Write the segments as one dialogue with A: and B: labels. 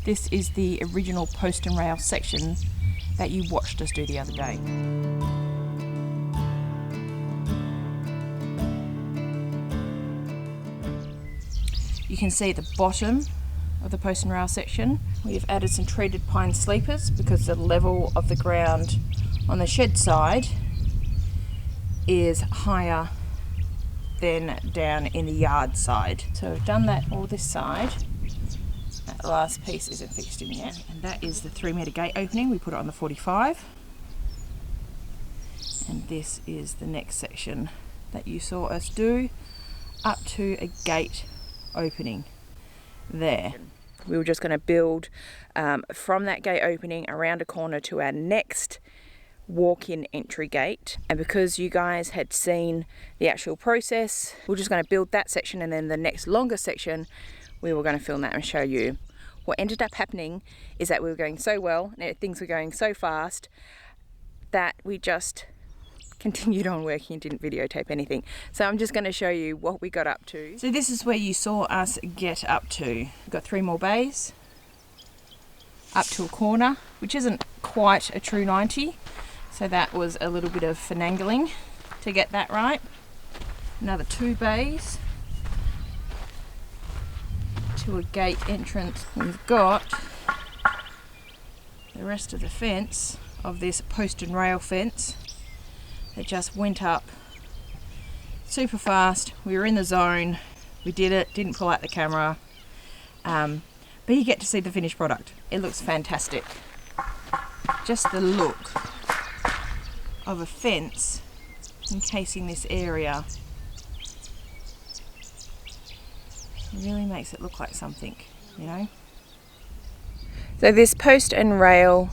A: This is the original post and rail section that you watched us do the other day. You can see at the bottom of the post and rail section we've added some treated pine sleepers because the level of the ground on the shed side is higher than down in the yard side. So we've done that all this side. That last piece isn't fixed in yet, and that is the 3-metre gate opening. We put it on the 45, and this is the next section that you saw us do up to a gate opening there. We were just going to build from that gate opening around a corner to our next walk-in entry gate, and because you guys had seen the actual process, we're just going to build that section, and then the next longer section we were going to film that and show you. What ended up happening is that we were going so well and things were going so fast that we just continued on working and didn't videotape anything. So I'm just going to show you what we got up to. So this is where you saw us get up to. We've got 3 more bays up to a corner, which isn't quite a true 90. So that was a little bit of finagling to get that right. Another 2 bays to a gate entrance. We've got the rest of the fence of this post and rail fence that just went up super fast. We were in the zone, we did it, didn't pull out the camera, but you get to see the finished product. It looks fantastic. Just the look of a fence encasing this area really makes it look like something, you know. So this post and rail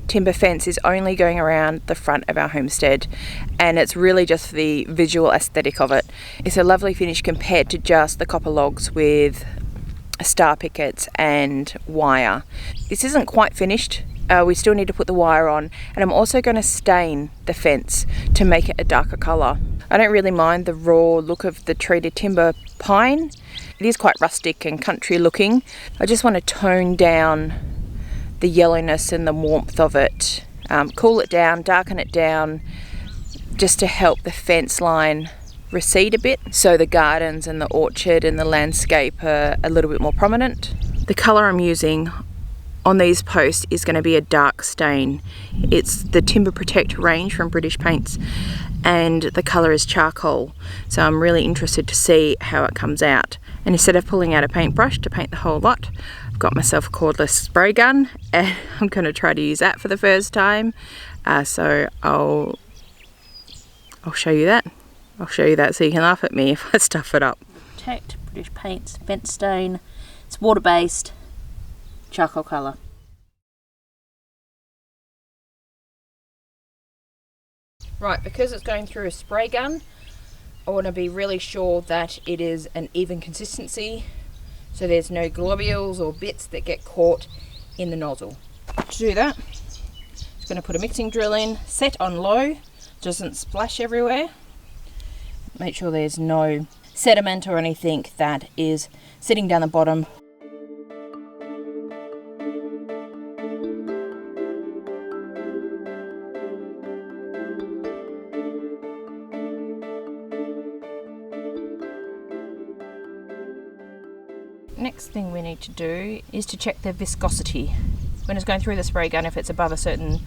A: timber fence is only going around the front of our homestead, and it's really just for the visual aesthetic of it. It's a lovely finish compared to just the copper logs with star pickets and wire. This isn't quite finished. We still need to put the wire on, and I'm also going to stain the fence to make it a darker colour. I don't really mind the raw look of the treated timber pine. It is quite rustic and country looking. I just want to tone down the yellowness and the warmth of it, cool it down, darken it down, just to help the fence line recede a bit, so the gardens and the orchard and the landscape are a little bit more prominent. The colour I'm using on these posts is going to be a dark stain. It's the Timber Protect range from British Paints, and the colour is charcoal, so I'm really interested to see how it comes out. And instead of pulling out a paintbrush to paint the whole lot, I've got myself a cordless spray gun, and I'm going to try to use that for the first time. So I'll show you that. I'll show you that so you can laugh at me if I stuff it up.
B: Protect British Paints vent stain. It's water based, charcoal colour.
A: Right, because it's going through a spray gun, I want to be really sure that it is an even consistency, so there's no globules or bits that get caught in the nozzle. To do that, just going to put a mixing drill in, set on low, doesn't splash everywhere. Make sure there's no sediment or anything that is sitting down the bottom. Next thing we need to do is to check the viscosity. When it's going through the spray gun, if it's above a certain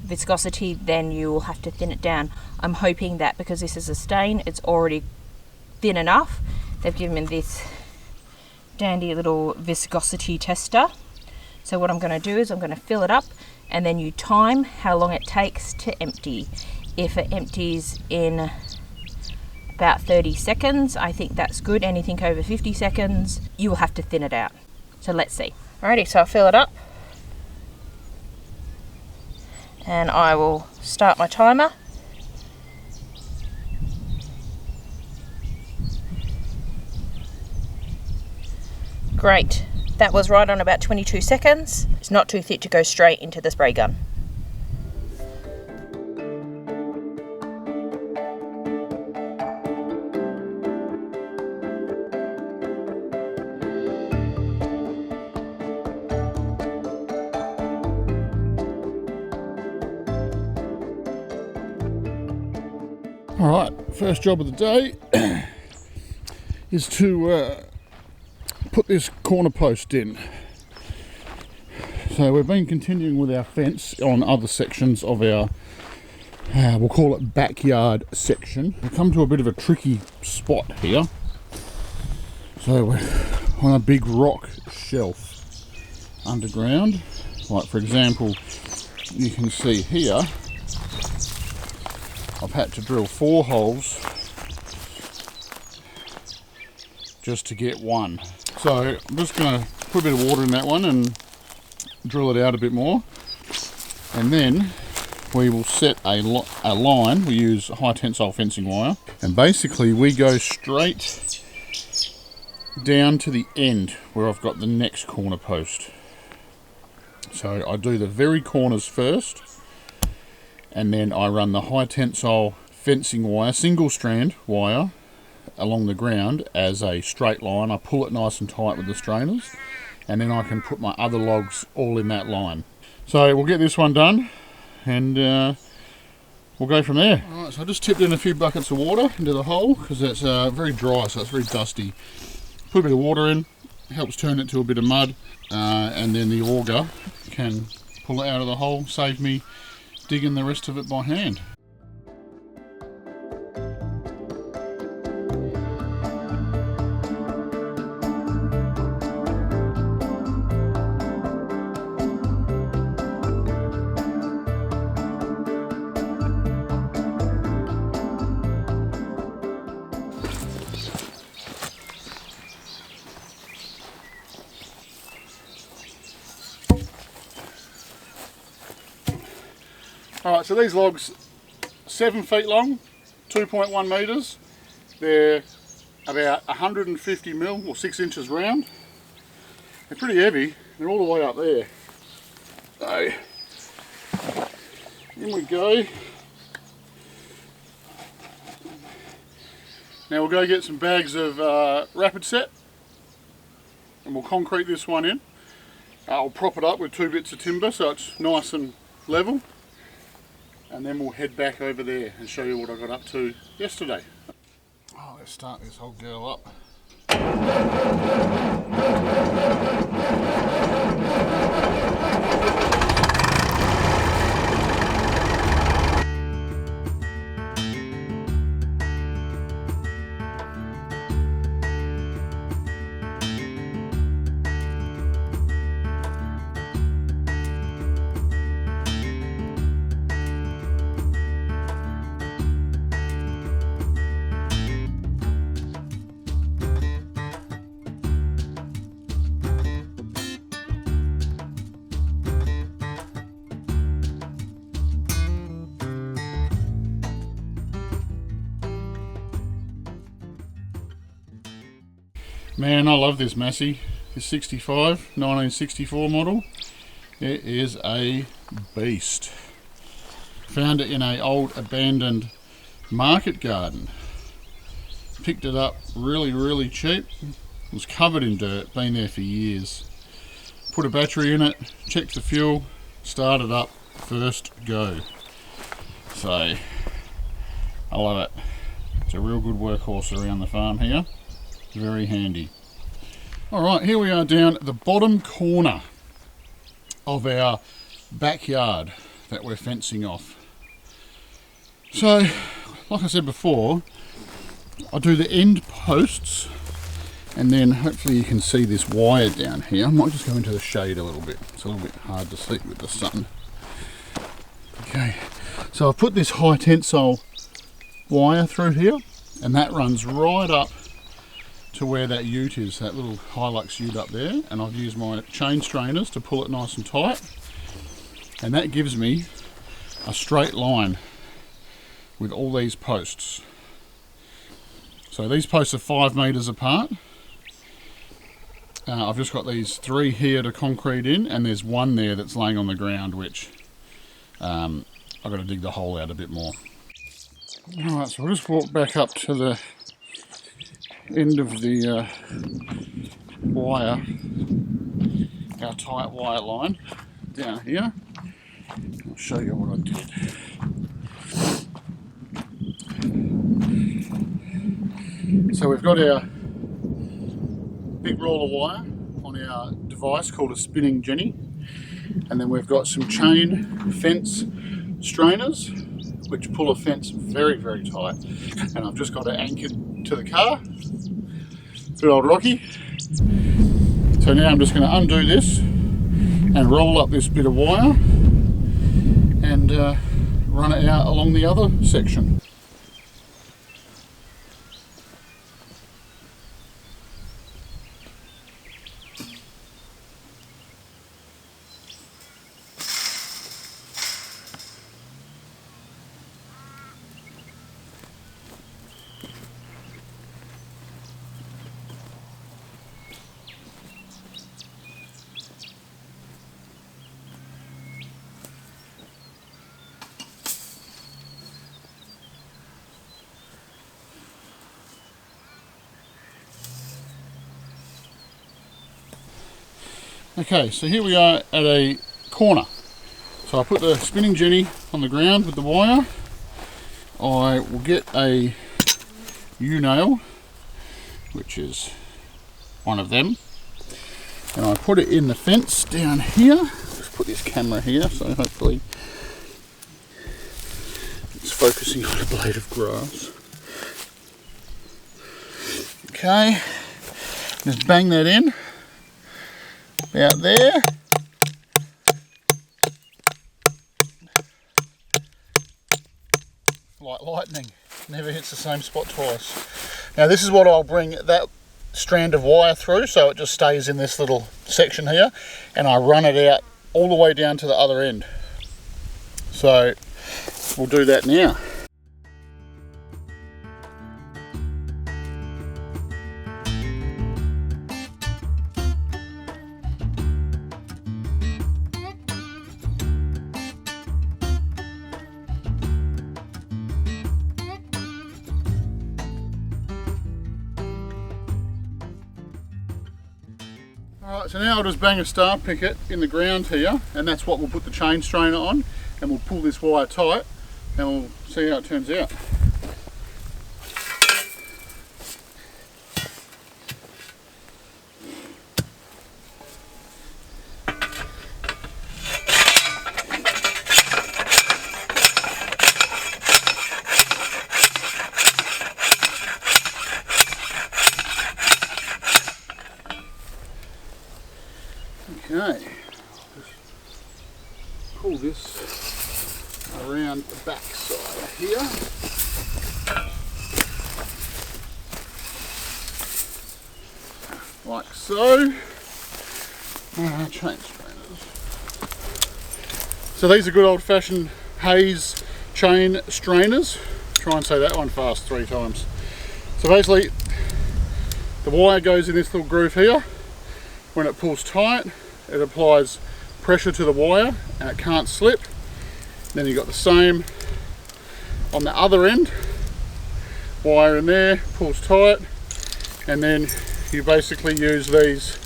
A: viscosity, then you will have to thin it down. I'm hoping that because this is a stain, it's already thin enough. They've given me this dandy little viscosity tester. So what I'm going to do is I'm going to fill it up, and then you time how long it takes to empty. If it empties in about 30 seconds, I think that's good. Anything over 50 seconds, you will have to thin it out. So let's see. Alrighty, so I'll fill it up, and I will start my timer. Great, that was right on about 22 seconds. It's not too thick to go straight into the spray gun.
C: Alright, first job of the day is to put this corner post in. So we've been continuing with our fence on other sections of our, we'll call it backyard section. We've come to a bit of a tricky spot here. So we're on a big rock shelf underground. Like for example, you can see here, I've had to drill 4 holes just to get one. So I'm just going to put a bit of water in that one and drill it out a bit more. And then we will set a line. We use high tensile fencing wire. And basically we go straight down to the end where I've got the next corner post. So I do the very corners first, and then I run the high tensile fencing wire, single strand wire, along the ground as a straight line. I pull it nice and tight with the strainers, and then I can put my other logs all in that line. So we'll get this one done, and we'll go from there. Alright, so I just tipped in a few buckets of water into the hole because it's very dry, so it's very dusty. Put a bit of water in, helps turn it to a bit of mud, and then the auger can pull it out of the hole, save me digging the rest of it by hand. Alright, so these logs, 7 feet long, 2.1 metres. They're about 150 mil or 6 inches round. They're pretty heavy. They're all the way up there. So, in we go. Now we'll go get some bags of rapid set, and we'll concrete this one in. I'll prop it up with 2 bits of timber so it's nice and level. And then we'll head back over there and show you what I got up to yesterday. Oh, let's start this whole girl up. Man, I love this Massey. This 65, 1964 model. It is a beast. Found it in an old abandoned market garden. Picked it up really cheap. It was covered in dirt, been there for years. Put a battery in it, checked the fuel, started up, first go. So, I love it. It's a real good workhorse around the farm here. Very handy. Alright, here we are down at the bottom corner of our backyard that we're fencing off. So, like I said before, I do the end posts, and then hopefully you can see this wire down here. I might just go into the shade a little bit. It's a little bit hard to see with the sun. Okay, so I've put this high tensile wire through here, and that runs right up to where that ute is, that little Hilux ute up there, and I've used my chain strainers to pull it nice and tight, and that gives me a straight line with all these posts. So these posts are 5 metres apart. I've just got these 3 here to concrete in, and there's one there that's laying on the ground, which I've got to dig the hole out a bit more. Alright, so we'll just walk back up to the end of the wire, our tight wire line down here. I'll show you what I did. So we've got our big roll of wire on our device called a spinning jenny, and then we've got some chain fence strainers which pull a fence very, very tight, and I've just got it anchored to the car. Good old Rocky. So now I'm just going to undo this and roll up this bit of wire and run it out along the other section. Okay, so here we are at a corner. So I put the spinning jenny on the ground with the wire. I will get a U-nail, which is one of them, and I put it in the fence down here. Just put this camera here, so hopefully it's focusing on a blade of grass. Okay, just bang that in. Out there. Like lightning, never hits the same spot twice. Now this is what I'll bring that strand of wire through, so it just stays in this little section here, and I run it out all the way down to the other end. So we'll do that now. Alright, so now I'll just bang a star picket in the ground here, and that's what we'll put the chain strainer on, and we'll pull this wire tight and we'll see how it turns out. Okay, just pull this around the back side here. Like so. Chain strainers. So these are good old-fashioned Hayes chain strainers. Try and say that one fast 3 times. So basically, the wire goes in this little groove here. When it pulls tight, it applies pressure to the wire and it can't slip. Then you've got the same on the other end. Wire in there, pulls tight, and then you basically use these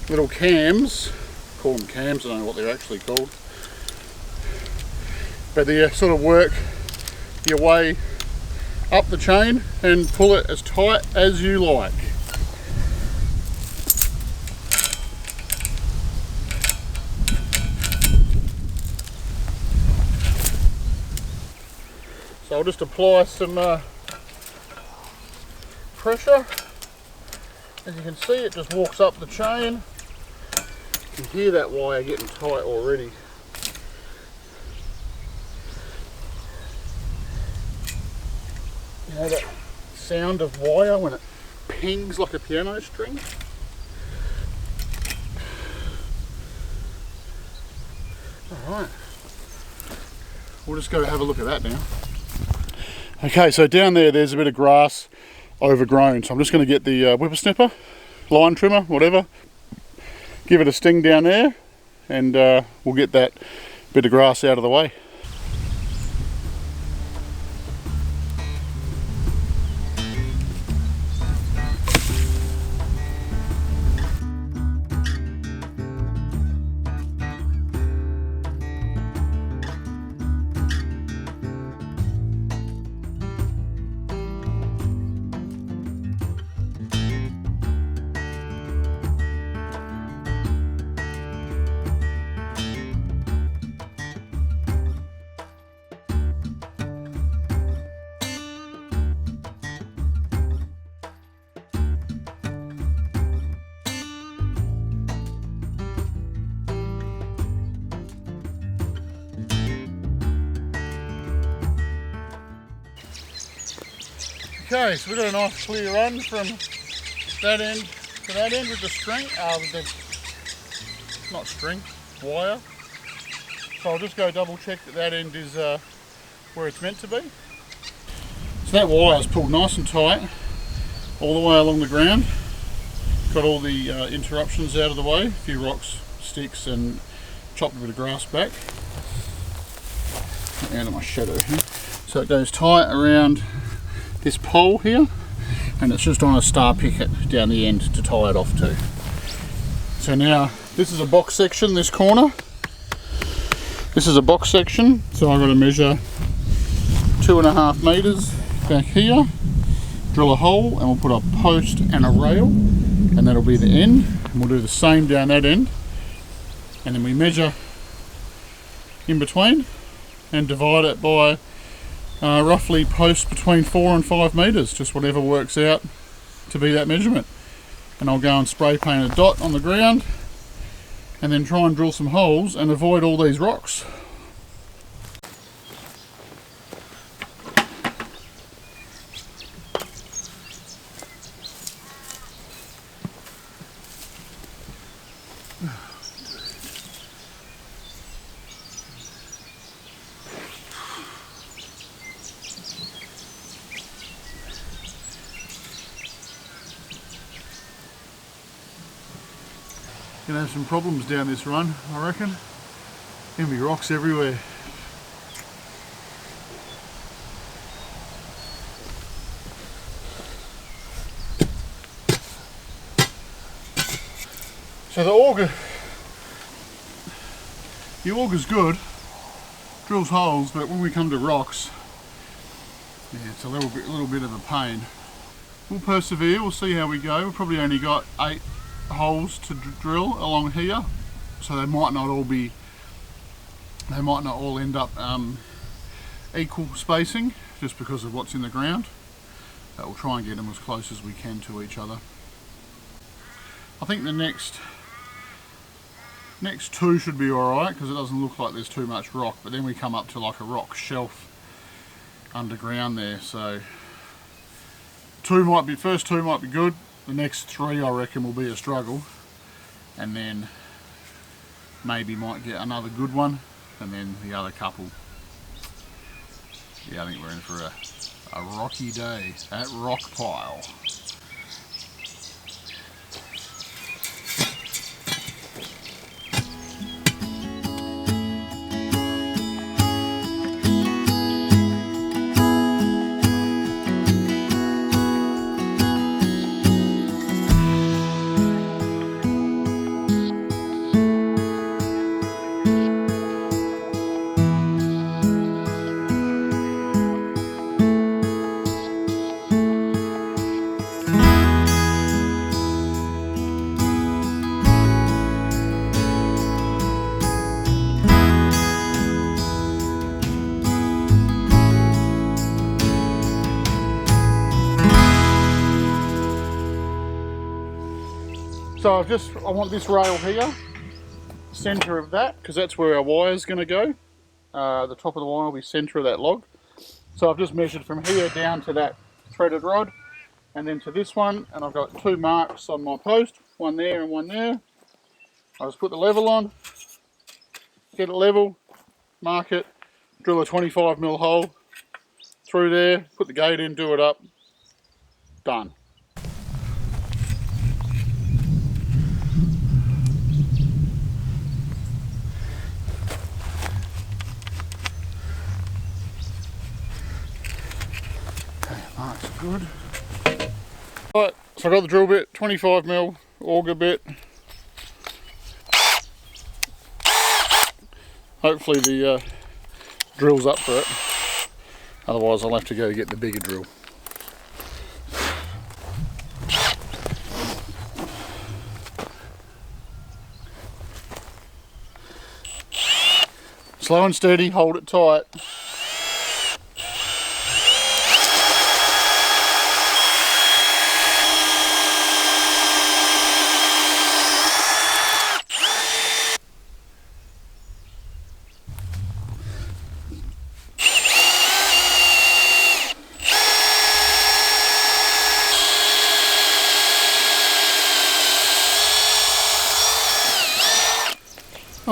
C: little cams, call them cams, I don't know what they're actually called, but they sort of work your way up the chain and pull it as tight as you like. So I'll just apply some pressure. As you can see, it just walks up the chain. You can hear that wire getting tight already. You know that sound of wire when it pings like a piano string? Alright, we'll just go have a look at that now. Okay, so down there's a bit of grass overgrown, so I'm just going to get the whippersnapper, line trimmer, whatever, give it a sting down there, and we'll get that bit of grass out of the way. Okay, so we've got a nice clear run from that end to that end with the string, not string, wire. So I'll just go double check that that end is where it's meant to be. So that wire is pulled nice and tight all the way along the ground. Got all the interruptions out of the way, a few rocks, sticks, and chopped a bit of grass back. Out of my shadow here. So it goes tight around this pole here, and it's just on a star picket down the end to tie it off to. So now this is a box section, this corner. This is a box section, so I've got to measure 2.5 meters back here, drill a hole, and we'll put a post and a rail, and that'll be the end. And we'll do the same down that end, and then we measure in between and divide it by roughly post between 4 and 5 meters, just whatever works out to be that measurement. And I'll go and spray paint a dot on the ground and then try and drill some holes and avoid all these rocks. Gonna have some problems down this run, I reckon. Gonna be rocks everywhere. So the auger's good, drills holes, but when we come to rocks, yeah, it's a little bit of a pain. We'll persevere, we'll see how we go. We've probably only got 8 holes to drill along here, so they might not all end up equal spacing just because of what's in the ground, but we'll try and get them as close as we can to each other. I think the next 2 should be alright because it doesn't look like there's too much rock, but then we come up to like a rock shelf underground there, so first two might be good. The next 3 I reckon will be a struggle, and then maybe might get another good one, and then the other couple. Yeah, I think we're in for a rocky day at Rock Pile. So I want this rail here, centre of that, because that's where our wire is going to go. The top of the wire will be centre of that log. So I've just measured from here down to that threaded rod, and then to this one, and I've got 2 marks on my post, one there and one there. I'll just put the level on, get it level, mark it, drill a 25mm hole through there, put the gate in, do it up, done. Marks are good. Right, so I got the drill bit, 25mm auger bit. Hopefully the drill's up for it. Otherwise I'll have to go get the bigger drill. Slow and steady, hold it tight.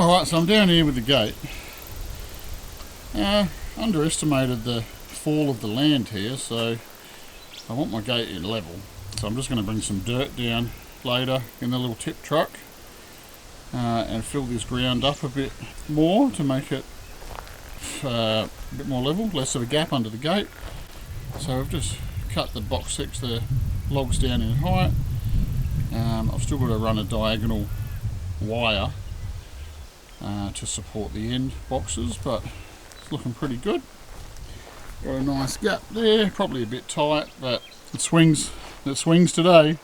C: Alright, so I'm down here with the gate. Underestimated the fall of the land here, so I want my gate in level. So I'm just going to bring some dirt down later in the little tip truck and fill this ground up a bit more to make it a bit more level, less of a gap under the gate. So I've just cut the box 6, the logs down in height. I've still got to run a diagonal wire to support the end boxes, but it's looking pretty good. Got a nice gap there, probably a bit tight, but it swings today.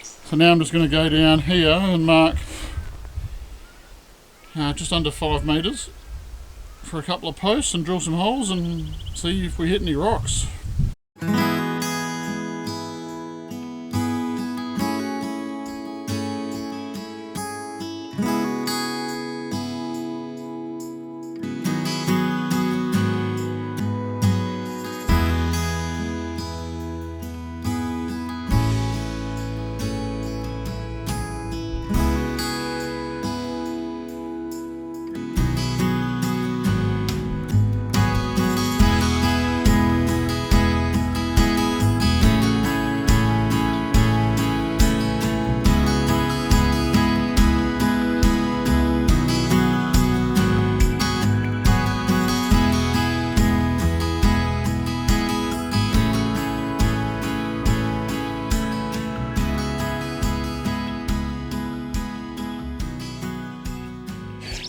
C: So now I'm just going to go down here and mark just under 5 metres for a couple of posts and drill some holes and see if we hit any rocks.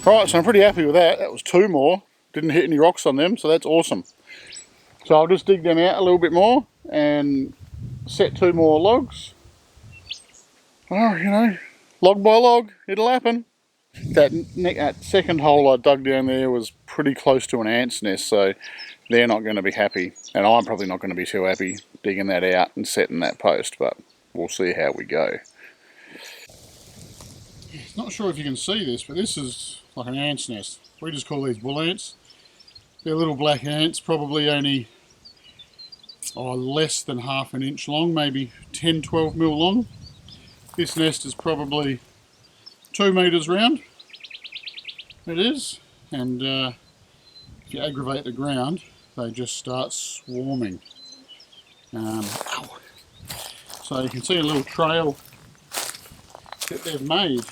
C: Right, so I'm pretty happy with that. That was 2 more. Didn't hit any rocks on them, so that's awesome. So I'll just dig them out a little bit more and set 2 more logs. Oh, you know, log by log, it'll happen. That second hole I dug down there was pretty close to an ant's nest, so they're not going to be happy. And I'm probably not going to be too happy digging that out and setting that post, but we'll see how we go. Not sure if you can see this, but this is like an ant's nest. We just call these bull ants. They're little black ants, probably only less than half an inch long, maybe 10-12 mil long. This nest is probably 2 metres round. It is, and if you aggravate the ground, they just start swarming. So you can see a little trail that they've made.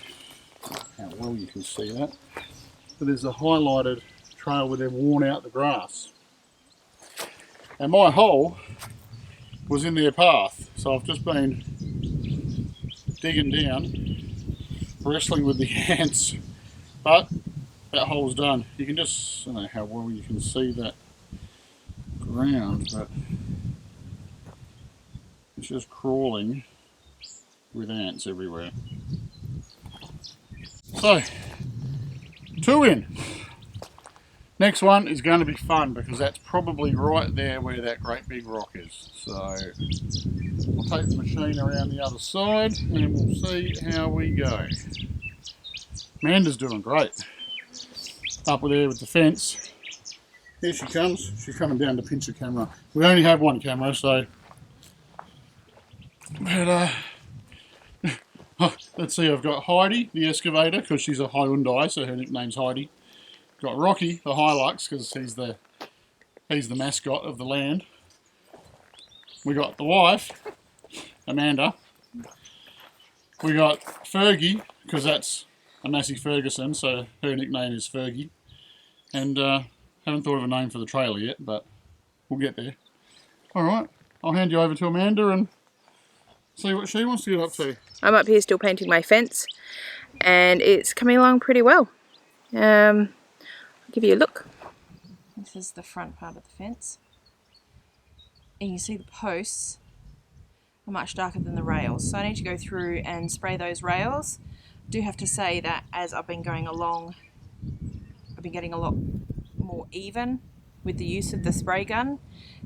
C: How well you can see that. But there's a highlighted trail where they've worn out the grass. And my hole was in their path, so I've just been digging down, wrestling with the ants, but that hole's done. You can just, I don't know how well you can see that ground, but it's just crawling with ants everywhere. So, 2 in. Next one is going to be fun because that's probably right there where that great big rock is. So, we'll take the machine around the other side and we'll see how we go. Amanda's doing great. Up there with the fence. Here she comes. She's coming down to pinch the camera. We only have one camera, so... But, let's see, I've got Heidi, the excavator, because she's a Hyundai, so her nickname's Heidi. Got Rocky, the Hilux, because he's the mascot of the land. We got the wife, Amanda. We got Fergie, because that's a Massey Ferguson, so her nickname is Fergie. And haven't thought of a name for the trailer yet, but we'll get there. Alright, I'll hand you over to Amanda and see what she wants to get up to.
A: I'm up here still painting my fence and it's coming along pretty well. I'll give you a look. This is the front part of the fence. And you can see the posts are much darker than the rails. So I need to go through and spray those rails. I do have to say that as I've been going along, I've been getting a lot more even with the use of the spray gun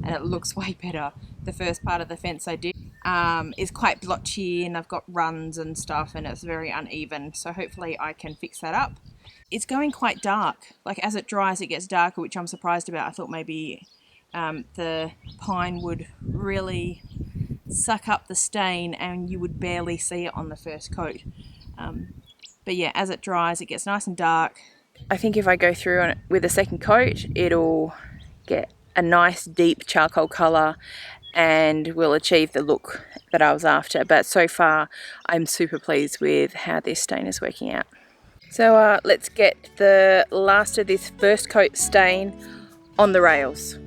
A: and it looks way better. The first part of the fence I did is quite blotchy and I've got runs and stuff and it's very uneven, so hopefully I can fix that up. It's going quite dark, like as it dries it gets darker, which I'm surprised about. I thought maybe the pine would really suck up the stain and you would barely see it on the first coat. But yeah, as it dries, it gets nice and dark. I think if I go through on it with a second coat, it'll get a nice deep charcoal colour and will achieve the look that I was after. But so far, I'm super pleased with how this stain is working out. So let's get the last of this first coat stain on the rails.